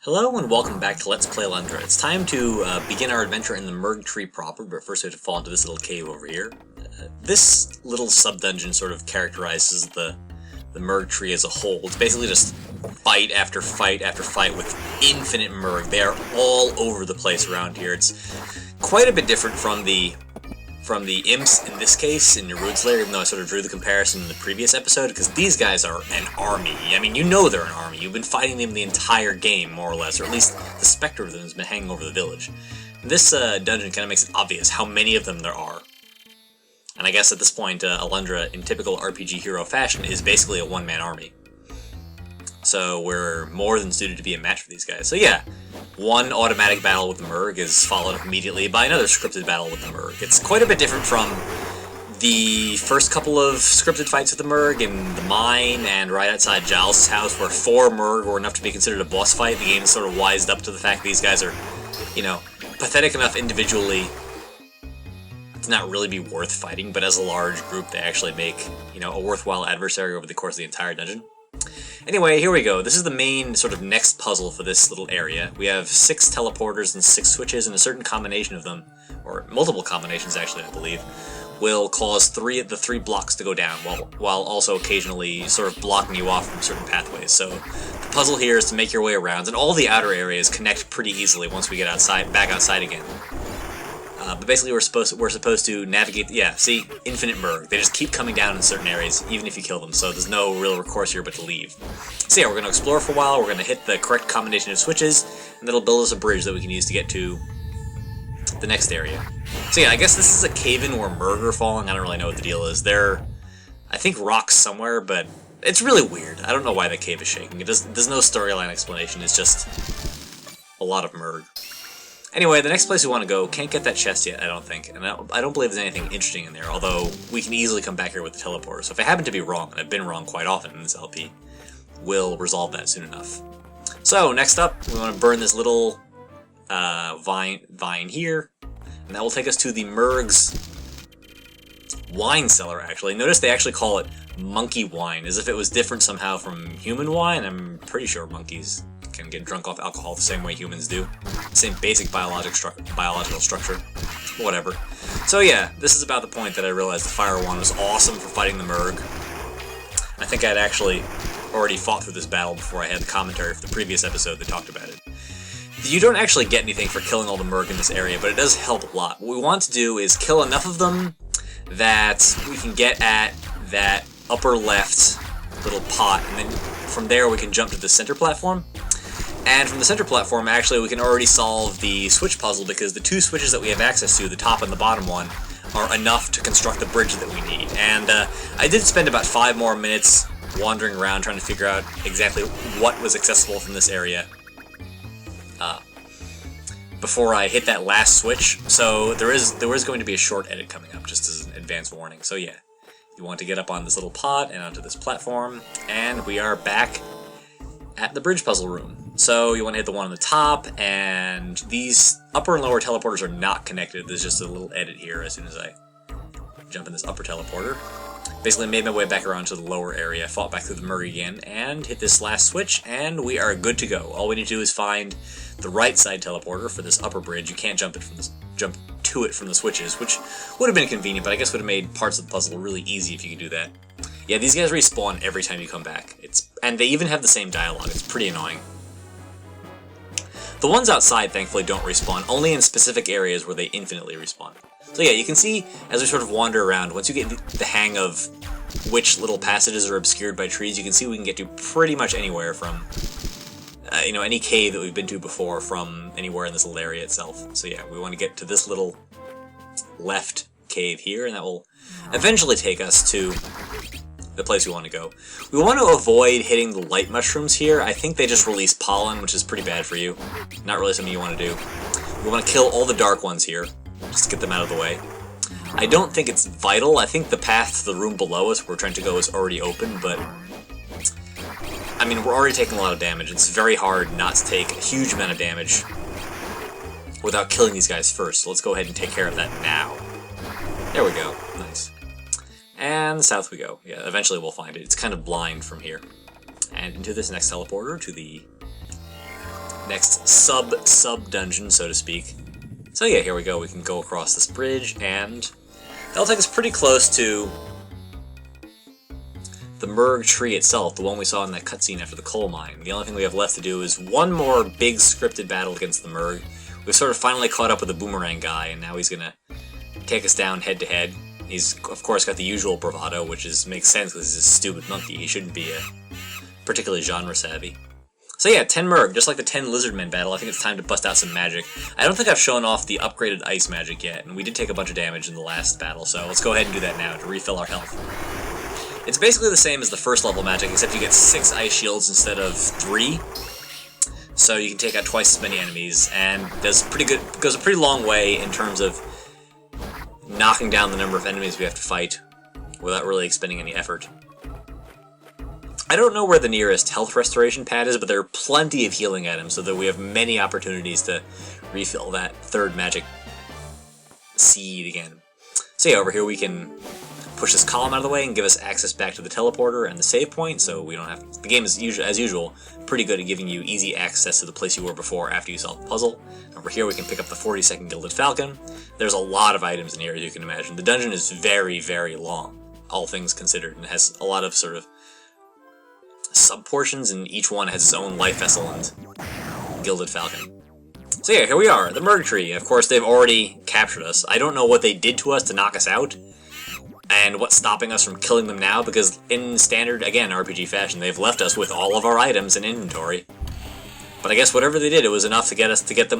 Hello and welcome back to Let's Play Alundra. It's time to begin our adventure in the Merg Tree proper, but first we have to fall into this little cave over here. This little sub-dungeon sort of characterizes the Merg Tree as a whole. It's basically just fight after fight after fight with infinite Merg. They are all over the place around here. It's quite a bit different from the imps in this case, in Nerude's lair, even though I sort of drew the comparison in the previous episode, because these guys are an army. I mean, you know they're an army. You've been fighting them the entire game, more or less, or at least the specter of them has been hanging over the village. This dungeon kind of makes it obvious how many of them there are. And I guess at this point, Alundra, in typical RPG hero fashion, is basically a one-man army. So we're more than suited to be a match for these guys. So yeah, one automatic battle with the Merg is followed up immediately by another scripted battle with the Merg. It's quite a bit different from the first couple of scripted fights with the Merg in the mine and right outside Giles' house, where 4 Merg were enough to be considered a boss fight. The game sort of wised up to the fact these guys are, you know, pathetic enough individually to not really be worth fighting, but as a large group they actually make, you know, a worthwhile adversary over the course of the entire dungeon. Anyway, here we go. This is the main sort of next puzzle for this little area. We have 6 teleporters and 6 switches, and a certain combination of them, or multiple combinations actually, I believe, will cause the 3 blocks to go down, while also occasionally sort of blocking you off from certain pathways. So the puzzle here is to make your way around, and all the outer areas connect pretty easily once we get back outside again. But basically we're supposed to navigate, yeah, see, infinite Merg. They just keep coming down in certain areas, even if you kill them, so there's no real recourse here but to leave. So yeah, we're going to explore for a while, we're going to hit the correct combination of switches, and that'll build us a bridge that we can use to get to the next area. So yeah, I guess this is a cave-in where Merg are falling. I don't really know what the deal is. They're, I think, rocks somewhere, but it's really weird. I don't know why the cave is shaking. There's no storyline explanation, it's just a lot of Merg. Anyway, the next place we want to go, can't get that chest yet, I don't think, and I don't believe there's anything interesting in there, although we can easily come back here with the teleporter, so if I happen to be wrong, and I've been wrong quite often in this LP, we'll resolve that soon enough. So, next up, we want to burn this little vine here, and that will take us to the Merg's wine cellar, actually. Notice they actually call it monkey wine, as if it was different somehow from human wine. I'm pretty sure monkeys can get drunk off alcohol the same way humans do. Same basic biological structure. Whatever. So yeah, this is about the point that I realized the fire wand was awesome for fighting the Merg. I think I'd actually already fought through this battle before I had the commentary for the previous episode that talked about it. You don't actually get anything for killing all the Merg in this area, but it does help a lot. What we want to do is kill enough of them that we can get at that upper left little pot, and then from there we can jump to the center platform. And from the center platform, actually, we can already solve the switch puzzle, because the 2 switches that we have access to, the top and the bottom one, are enough to construct the bridge that we need. And I did spend about 5 more minutes wandering around trying to figure out exactly what was accessible from this area before I hit that last switch. So there is going to be a short edit coming up, just as an advance warning. So yeah, you want to get up on this little pot and onto this platform, and we are back at the bridge puzzle room. So you want to hit the one on the top, and these upper and lower teleporters are not connected. There's just a little edit here as soon as I jump in this upper teleporter. Basically made my way back around to the lower area, fought back through the Merg again, and hit this last switch, and we are good to go. All we need to do is find the right side teleporter for this upper bridge. You can't jump to it from the switches, which would have been convenient, but I guess would have made parts of the puzzle really easy if you could do that. Yeah, these guys respawn every time you come back. And they even have the same dialogue. It's pretty annoying. The ones outside, thankfully, don't respawn, only in specific areas where they infinitely respawn. So yeah, you can see, as we sort of wander around, once you get the hang of which little passages are obscured by trees, you can see we can get to pretty much anywhere from, you know, any cave that we've been to before from anywhere in this little area itself. So yeah, we want to get to this little left cave here, and that will eventually take us to the place we want to go. We want to avoid hitting the light mushrooms here. I think they just release pollen, which is pretty bad for you. Not really something you want to do. We want to kill all the dark ones here, just to get them out of the way. I don't think it's vital. I think the path to the room below us where we're trying to go is already open, but I mean, we're already taking a lot of damage. It's very hard not to take a huge amount of damage without killing these guys first. So let's go ahead and take care of that now. There we go. Nice. And south we go. Yeah, eventually we'll find it. It's kind of blind from here. And into this next teleporter to the next sub-dungeon, so to speak. So yeah, here we go. We can go across this bridge, and that'll take us pretty close to the Merg tree itself, the one we saw in that cutscene after the coal mine. The only thing we have left to do is one more big scripted battle against the Merg. We've sort of finally caught up with the boomerang guy, and now he's gonna take us down head to head. He's, of course, got the usual bravado, which makes sense because he's a stupid monkey. He shouldn't be particularly genre-savvy. So yeah, 10 Merg, just like the 10 Lizardmen battle, I think it's time to bust out some magic. I don't think I've shown off the upgraded ice magic yet, and we did take a bunch of damage in the last battle, so let's go ahead and do that now to refill our health. It's basically the same as the first level magic, except you get 6 ice shields instead of 3. So you can take out twice as many enemies, and goes a pretty long way in terms of knocking down the number of enemies we have to fight without really expending any effort. I don't know where the nearest health restoration pad is, but there are plenty of healing items, so that we have many opportunities to refill that third magic seed again. So yeah, over here we can push this column out of the way and give us access back to the teleporter and the save point, so we don't have... The game is, as usual, pretty good at giving you easy access to the place you were before after you solve the puzzle. Over here we can pick up the 40-second Gilded Falcon. There's a lot of items in here, as you can imagine. The dungeon is very, very long, all things considered, and it has a lot of sort of sub-portions, and each one has its own life vessel and Gilded Falcon. So yeah, here we are, the Merg Tree. Of course, they've already captured us. I don't know what they did to us to knock us out, and what's stopping us from killing them now, because in standard, again, RPG fashion, they've left us with all of our items in inventory. But I guess whatever they did, it was enough to get us to get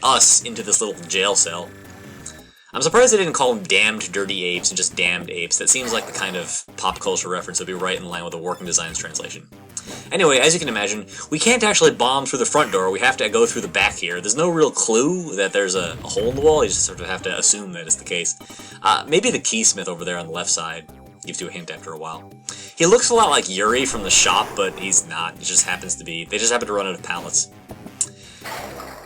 us into this little jail cell. I'm surprised they didn't call them damned dirty apes and just damned apes. That seems like the kind of pop culture reference that would be right in line with the Working Designs translation. Anyway, as you can imagine, we can't actually bomb through the front door. We have to go through the back here. There's no real clue that there's a hole in the wall. You just sort of have to assume that it's the case. Maybe the keysmith over there on the left side gives you a hint after a while. He looks a lot like Yuri from the shop, but he's not. It just happens to be... They just happen to run out of pallets.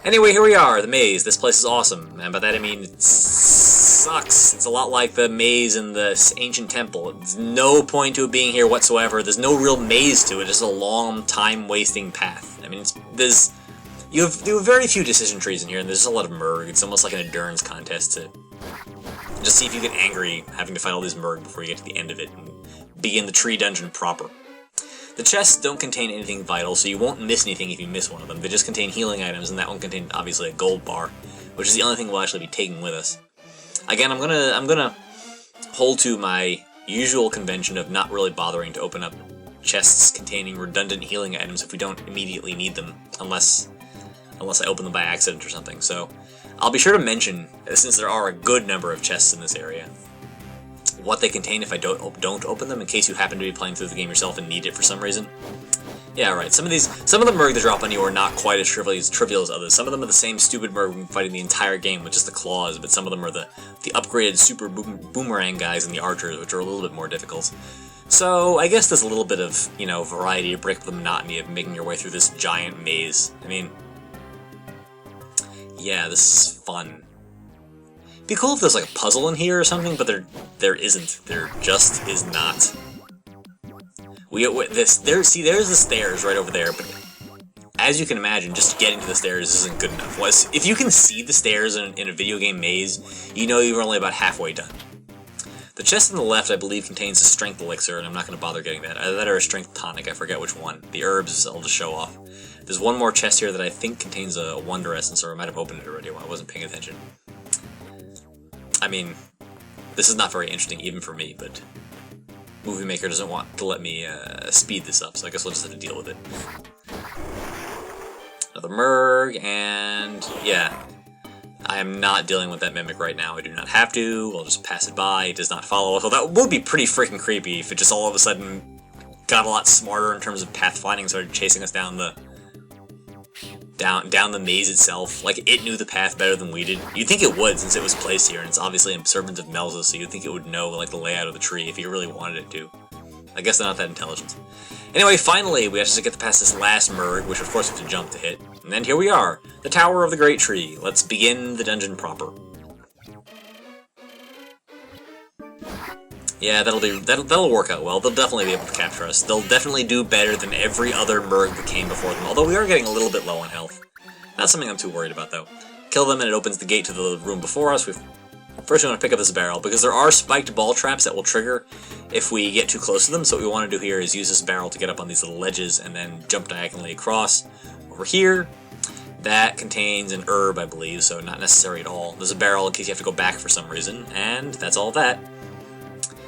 Anyway, here we are, the maze. This place is awesome, and by that I mean it sucks. It's a lot like the maze in the ancient temple. There's no point to it being here whatsoever. There's no real maze to it. It's just a long, time-wasting path. I mean, you have very few decision trees in here, and there's just a lot of Merg. It's almost like an endurance contest to just see if you get angry having to fight all these Merg before you get to the end of it and begin the tree dungeon proper. The chests don't contain anything vital, so you won't miss anything if you miss one of them. They just contain healing items, and that one contained, obviously, a gold bar, which is the only thing we'll actually be taking with us. Again, I'm gonna hold to my usual convention of not really bothering to open up chests containing redundant healing items if we don't immediately need them, unless I open them by accident or something. So I'll be sure to mention, since there are a good number of chests in this area, what they contain if I don't open them, in case you happen to be playing through the game yourself and need it for some reason. Yeah, right. Some of the Merg that drop on you are not quite as trivial as others. Some of them are the same stupid Merg we've been fighting the entire game with just the claws, but some of them are the upgraded super boomerang guys and the archers, which are a little bit more difficult. So I guess there's a little bit of, you know, variety to break up the monotony of making your way through this giant maze. I mean, yeah, this is fun. It'd be cool if there's like a puzzle in here or something, but there isn't. There just is not. See, there's the stairs right over there, but as you can imagine, just getting to the stairs isn't good enough. If you can see the stairs in a video game maze, you know you're only about halfway done. The chest on the left, I believe, contains a strength elixir, and I'm not going to bother getting that. Either that or a strength tonic, I forget which one. The herbs I'll just show off. There's one more chest here that I think contains a Wonder Essence, or I might have opened it already when I wasn't paying attention. I mean, this is not very interesting even for me, but Movie Maker doesn't want to let me speed this up, so I guess we'll just have to deal with it. Another Merg, and yeah, I am not dealing with that Mimic right now. I do not have to. We'll just pass it by. It does not follow us. Well, that would be pretty freaking creepy if it just all of a sudden got a lot smarter in terms of pathfinding and started chasing us down the maze itself. Like, it knew the path better than we did. You'd think it would, since it was placed here, and it's obviously a servant of Melza, so you'd think it would know, like, the layout of the tree if you really wanted it to. I guess they're not that intelligent. Anyway, finally, we have to get past this last Merg, which of course we have to jump to hit. And then here we are, the Tower of the Great Tree. Let's begin the dungeon proper. Yeah, that'll work out well. They'll definitely be able to capture us. They'll definitely do better than every other Merg that came before them, although we are getting a little bit low on health. Not something I'm too worried about, though. Kill them and it opens the gate to the room before us. First we want to pick up this barrel, because there are spiked ball traps that will trigger if we get too close to them, so what we want to do here is use this barrel to get up on these little ledges and then jump diagonally across. Over here, that contains an herb, I believe, so not necessary at all. There's a barrel in case you have to go back for some reason, and that's all that.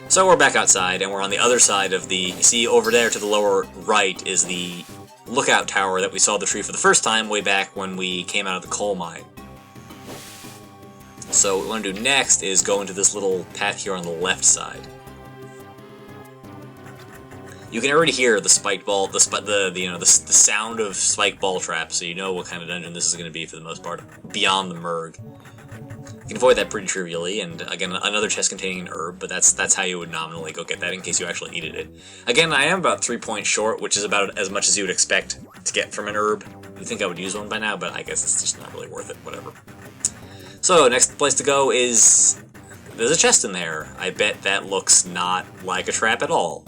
So we're back outside, and we're on the other side of the... You see, over there to the lower right is the lookout tower that we saw the tree for the first time way back when we came out of the coal mine. So what we want to do next is go into this little path here on the left side. You can already hear the spiked ball, the sound of spiked ball traps, so you know what kind of dungeon this is going to be for the most part, beyond the Merg. You can avoid that pretty trivially, and again, another chest containing an herb, but that's how you would nominally go get that in case you actually needed it. Again, I am about 3 points short, which is about as much as you would expect to get from an herb. You'd think I would use one by now, but I guess it's just not really worth it, whatever. So, next place to go is... There's a chest in there. I bet that looks not like a trap at all.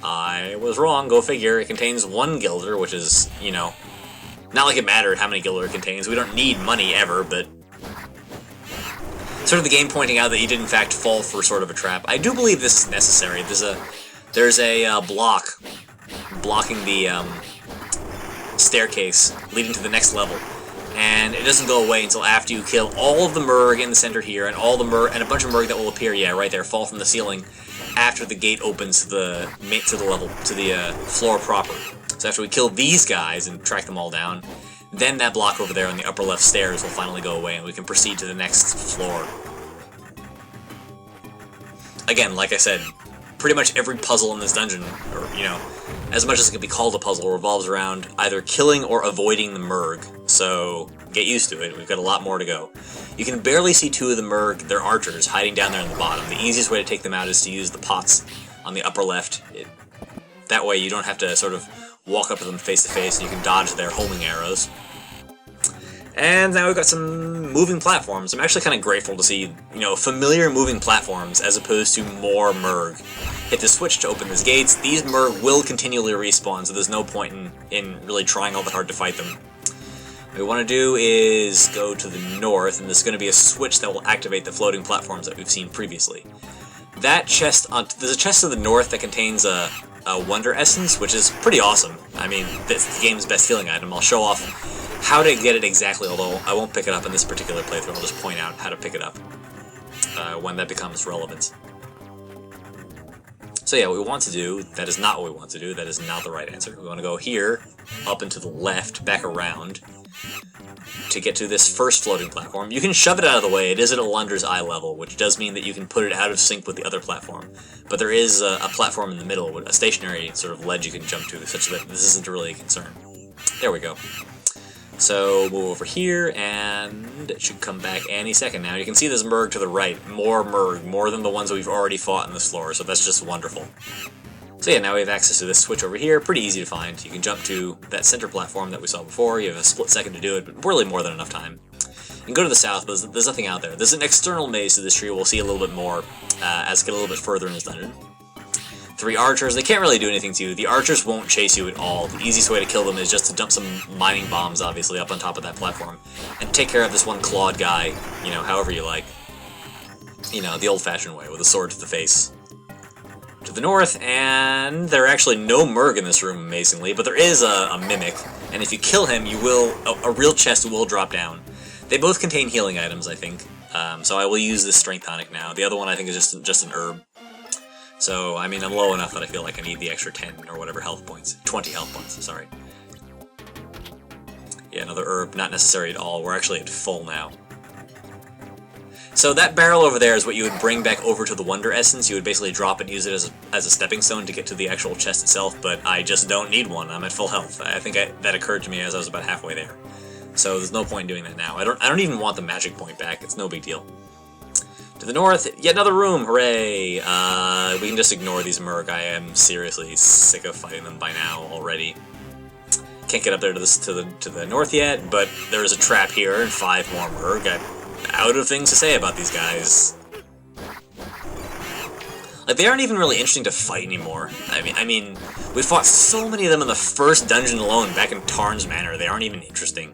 I was wrong, go figure. It contains one Gilder, which is, you know... Not like it mattered how many Gilder it contains. We don't need money ever, but... Sort of the game pointing out that you did in fact fall for sort of a trap. I do believe this is necessary. There's a block blocking the staircase leading to the next level. And it doesn't go away until after you kill all of the Merg in the center here, and all the Merg, and a bunch of Merg that will appear, yeah, right there, fall from the ceiling after the gate opens to the floor proper. So after we kill these guys and track them all down, then that block over there on the upper left stairs will finally go away, and we can proceed to the next floor. Again, like I said, pretty much every puzzle in this dungeon, or, you know, as much as it can be called a puzzle, revolves around either killing or avoiding the Merg, so get used to it. We've got a lot more to go. You can barely see two of the Merg, they're archers, hiding down there in the bottom. The easiest way to take them out is to use the pots on the upper left. That way you don't have to sort of walk up to them face to face, and you can dodge their homing arrows. And now we've got some moving platforms. I'm actually kind of grateful to see, you know, familiar moving platforms as opposed to more Merg. Hit the switch to open these gates. These Merg will continually respawn, so there's no point in really trying all that hard to fight them. What we want to do is go to the north, and there's going to be a switch that will activate the floating platforms that we've seen previously. That chest, there's a chest to the north that contains a Wonder Essence, which is pretty awesome. I mean, it's the game's best healing item. I'll show off how to get it exactly, although I won't pick it up in this particular playthrough. I'll just point out how to pick it up when that becomes relevant. So yeah, what we want to do, that is not what we want to do, that is not the right answer. We want to go here, up and to the left, back around, to get to this first floating platform. You can shove it out of the way. It is at Alundra's eye level, which does mean that you can put it out of sync with the other platform. But there is a platform in the middle, a stationary sort of ledge you can jump to, such that this isn't really a concern. There we go. So, move over here, and it should come back any second now. You can see there's Merg to the right. More Merg, more than the ones that we've already fought on this floor, so that's just wonderful. So yeah, now we have access to this switch over here. Pretty easy to find. You can jump to that center platform that we saw before. You have a split second to do it, but really more than enough time. You can go to the south, but there's nothing out there. There's an external maze to this tree. We'll see a little bit more as we get a little bit further in this dungeon. 3 archers. They can't really do anything to you. The archers won't chase you at all. The easiest way to kill them is just to dump some mining bombs, obviously, up on top of that platform. And take care of this one clawed guy, you know, however you like. You know, the old-fashioned way, with a sword to the face. To the north, and there are actually no Merg in this room, amazingly, but there is a mimic, and if you kill him, you will, a real chest will drop down. They both contain healing items, I think, so I will use this strength tonic now. The other one, I think, is just an herb. So, I mean, I'm low enough that I feel like I need the extra 10 or whatever health points. 20 health points, sorry. Yeah, another herb, not necessary at all. We're actually at full now. So that barrel over there is what you would bring back over to the Wonder Essence. You would basically drop it and use it as a stepping stone to get to the actual chest itself, but I just don't need one. I'm at full health. I think that occurred to me as I was about halfway there. So there's no point in doing that now. I don't even want the magic point back. It's no big deal. To the north, yet another room, hooray! We can just ignore these Merg. I am seriously sick of fighting them by now already. Can't get up there to the north yet, but there is a trap here and 5 more Merg. I'm out of things to say about these guys. Like, they aren't even really interesting to fight anymore. I mean, we fought so many of them in the first dungeon alone back in Tarn's Manor. They aren't even interesting.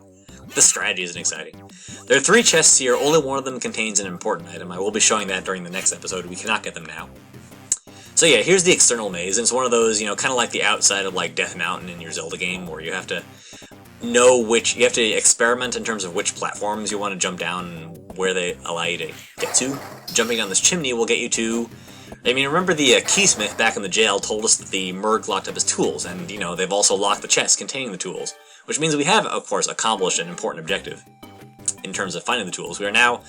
The strategy isn't exciting. There are 3 chests here. Only one of them contains an important item. I will be showing that during the next episode. We cannot get them now. So yeah, here's the external maze, and it's one of those, you know, kind of like the outside of, like, Death Mountain in your Zelda game, where you have to know which, you have to experiment in terms of which platforms you want to jump down and where they allow you to get to. Jumping down this chimney will get you to, I mean, remember the keysmith back in the jail told us that the Merg locked up his tools, and, you know, they've also locked the chest containing the tools, which means we have, of course, accomplished an important objective in terms of finding the tools. We are now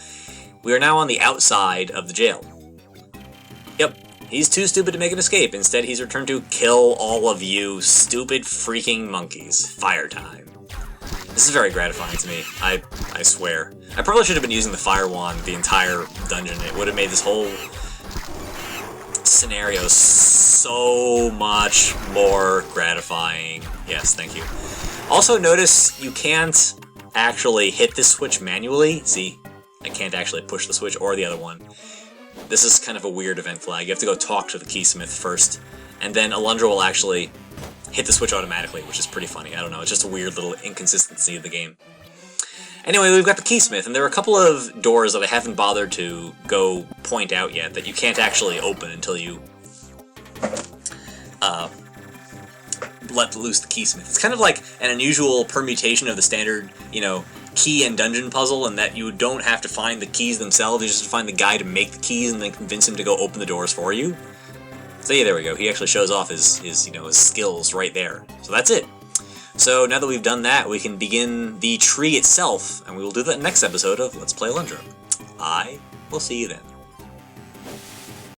on the outside of the jail. Yep. He's too stupid to make an escape. Instead, he's returned to kill all of you stupid freaking monkeys. Fire time. This is very gratifying to me. I swear. I probably should have been using the fire wand the entire dungeon. It would have made this whole scenario so much more gratifying. Yes, thank you. Also, notice you can't actually hit this switch manually. See? I can't actually push the switch or the other one. This is kind of a weird event flag. You have to go talk to the keysmith first, and then Alundra will actually hit the switch automatically, which is pretty funny. I don't know, it's just a weird little inconsistency of the game. Anyway, we've got the keysmith, and there are a couple of doors that I haven't bothered to go point out yet that you can't actually open until you let loose the keysmith. It's kind of like an unusual permutation of the standard, you know, key and dungeon puzzle, and that you don't have to find the keys themselves, you just have to find the guy to make the keys and then convince him to go open the doors for you. So yeah, there we go. He actually shows off his skills right there. So that's it. So now that we've done that, we can begin the tree itself, and we will do that next episode of Let's Play Alundra. I will see you then.